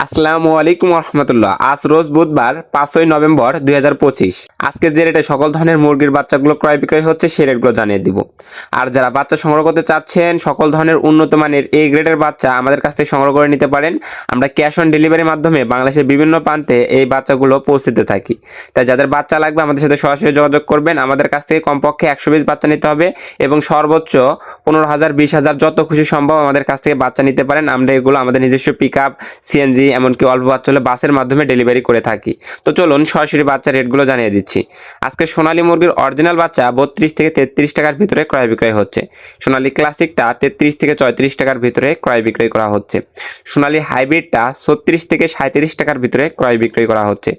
আসসালামু আলাইকুম রহমতুল্লাহ। আজ রোজ বুধবার 5ই নভেম্বর 2025। আজকে যে রেটে সকল ধরনের মুরগির বাচ্চাগুলো ক্রয় বিক্রয় হচ্ছে সে রেটগুলো জানিয়ে দিব। আর যারা বাচ্চা সংগ্রহ করতে চাচ্ছেন সকল ধরনের উন্নত মানের এ গ্রেডের বাচ্চা আমাদের কাছ থেকে সংগ্রহ করে নিতে পারেন। আমরা ক্যাশ অন ডেলিভারির মাধ্যমে বাংলাদেশের বিভিন্ন প্রান্তে এই বাচ্চাগুলো পৌঁছতে থাকি। তাই যাদের বাচ্চা লাগবে আমাদের সাথে সরাসরি যোগাযোগ করবেন। আমাদের কাছ থেকে কমপক্ষে 120 বাচ্চা নিতে হবে এবং সর্বোচ্চ 15,000 20,000 যত খুশি সম্ভব আমাদের কাছ থেকে বাচ্চা নিতে পারেন। আমরা এগুলো আমাদের নিজস্ব পিক আপ, সিএনজি, এমনকি অল্প বাচ্চা হলে বাসের মাধ্যমে ডেলিভারি করে থাকি। তো চলুন সরাসরি বাচ্চা রেটগুলো জানিয়ে দিচ্ছি। আজকে সোনালী মুরগির অরিজিনাল বাচ্চা 32 থেকে 33 টাকার ভিতরে ক্রয় বিক্রয় হচ্ছে। সোনালী ক্লাসিকটা 33 থেকে 34 টাকার ভিতরে ক্রয় বিক্রয় করা হচ্ছে। সোনালী হাইব্রিডটা 36 থেকে 37 টাকার ভিতরে ক্রয় বিক্রয় করা হচ্ছে।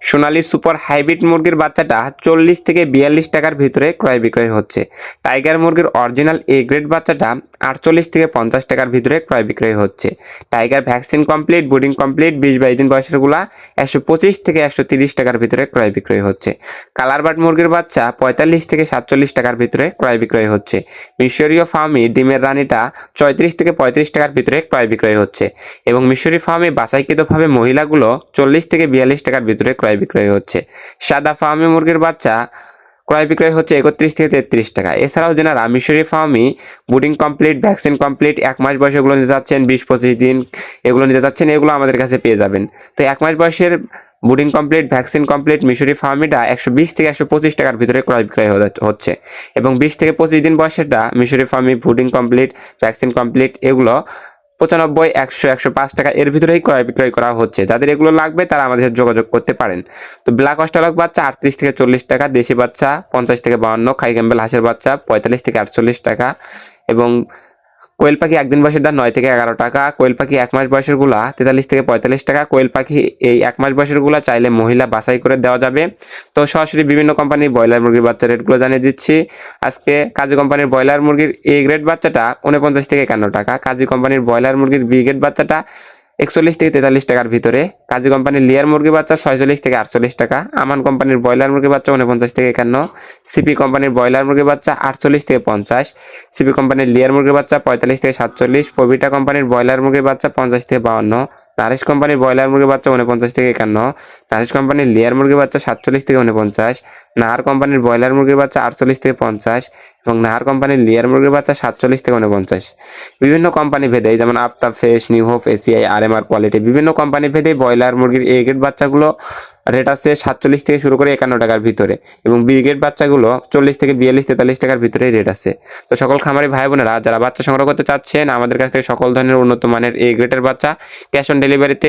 সোনালী সুপার হাইব্রিড মুরগির বাচ্চাটা 40 থেকে 42 টাকার ভিতরে ক্রয় বিক্রয় হচ্ছে। টাইগার মুরগির অরিজিনাল এ গ্রেড বাচ্চাটা 48 থেকে 50 টাকার ভিতরে ক্রয় বিক্রয় হচ্ছে। টাইগার ভ্যাকসিন কমপ্লিট, বুডিং কমপ্লিট 20-22 দিন বয়সেরগুলা 125 থেকে 130 টাকার ভিতরে ক্রয় বিক্রয় হচ্ছে। কালার বাট মুরগির বাচ্চা 45 থেকে 47 টাকার ভিতরে ক্রয় বিক্রয় হচ্ছে। মিশরীয় ফার্মি ডিমের রানীটা 34 থেকে 35 টাকার ভিতরে ক্রয় বিক্রয় হচ্ছে এবং মিশরি ফার্মে বাছাইকৃতভাবে মহিলাগুলো 40 থেকে 42 টাকার ভিতরে ক্রয় বিক্রয় হচ্ছে। সাদা ফার্মি মুরগির বাচ্চা ক্রয় বিক্রয় হচ্ছে 31 থেকে 33 টাকা। এছাড়াও যারা মিশরি ফার্মি বুডিং কমপ্লিট, ভ্যাকসিন কমপ্লিট, 1 মাস বয়সে এগুলো নিতে যাচ্ছেন, 20-25 দিন এগুলো নিতে যাচ্ছেন, এগুলো আমাদের কাছে পেয়ে যাবেন। তো 1 মাস বয়সের বুডিং কমপ্লিট, ভ্যাকসিন কমপ্লিট মিশরি ফার্মিটা 120 থেকে 125 টাকার ভিতরে ক্রয় বিক্রয় হচ্ছে এবং 20 থেকে 25 দিন বয়সেরটা মিশরি ফার্মি বুডিং কমপ্লিট, ভ্যাকসিন কমপ্লিট এগুলো 95, 100, 105 টাকা এর ভিতরেই ক্রয় বিক্রয় করা হচ্ছে। যাদের এগুলো লাগবে তারা আমাদের সাথে যোগাযোগ করতে পারেন। তো ব্ল্যাক অস্ট্রেলিয়ান বাচ্চা 38 থেকে 40 টাকা, দেশি বাচ্চা 50 থেকে 52, খাই ক্যাম্বেল হাঁসের বাচ্চা 45 থেকে 48 টাকা এবং কোয়েল পাখি একদিন বয়সেরটা 9 থেকে 11 টাকা। কোয়েল পাখি 1 মাস বয়সেরগুলা 43 থেকে 45 টাকা। কোয়েল পাখি এই 1 মাস বয়সেরগুলা চাইলে মহিলা বাছাই করে দেওয়া যাবে। তো সরাসরি বিভিন্ন কোম্পানির ব্রয়লার মুরগির বাচ্চা রেটগুলো জানিয়ে দিচ্ছি। আজকে কাজী কোম্পানির ব্রয়লার মুরগির এ গ্রেড বাচ্চাটা 49 থেকে 51 টাকা। কাজী কোম্পানির ব্রয়লার মুরগির বি গ্রেড বাচ্চাটা 41 থেকে 43 টাকার ভিতরে। কাজী কোম্পানির লেয়ার মুরগির বাচ্চা 46 থেকে 48 টাকা। আমান কোম্পানির ব্রয়লার মুরগির বাচ্চা 49 থেকে 51। সিপি কোম্পানির ব্রয়লার মুরগির বাচ্চা 48 থেকে 50। সিপি কোম্পানির লেয়ার মুরগির বাচ্চা 45 থেকে 47। পবিটা কোম্পানির ব্রয়লার মুরগির বাচ্চা 50 থেকে 52। নারিশ কোম্পানির ব্রয়লার মুরগির বাচ্চা 49 থেকে 51। নারিশ কোম্পানির লেয়ার মুরগির বাচ্চা 47 থেকে 49। নাহার কোম্পানির ব্রয়লার মুরগির বাচ্চা 48 থেকে 50 এবং নাহার কোম্পানির লেয়ার মুরগির বাচ্চা 47 থেকে 49। বিভিন্ন কোম্পানি ভেদে যেমন Aftab fresh, new hope, ACI, RMR quality বিভিন্ন কোম্পানি ভেদে ব্রয়লার মুরগির এ গ্রেড বাচ্চাগুলো রেট আছে 47 থেকে শুরু করে 51 টাকার ভিতরে এবং বি গ্রেড বাচ্চাগুলো 40 থেকে 42-43 টাকার ভিতরে রেট আছে। তো সকল খামারি ভাই বোনেরা যারা বাচ্চা সংগ্রহ করতে চাচ্ছেন আমাদের কাছ থেকে সকল ধরনের উন্নত মানের এ গ্রেডের বাচ্চা ক্যাশ অন ডেলিভারিতে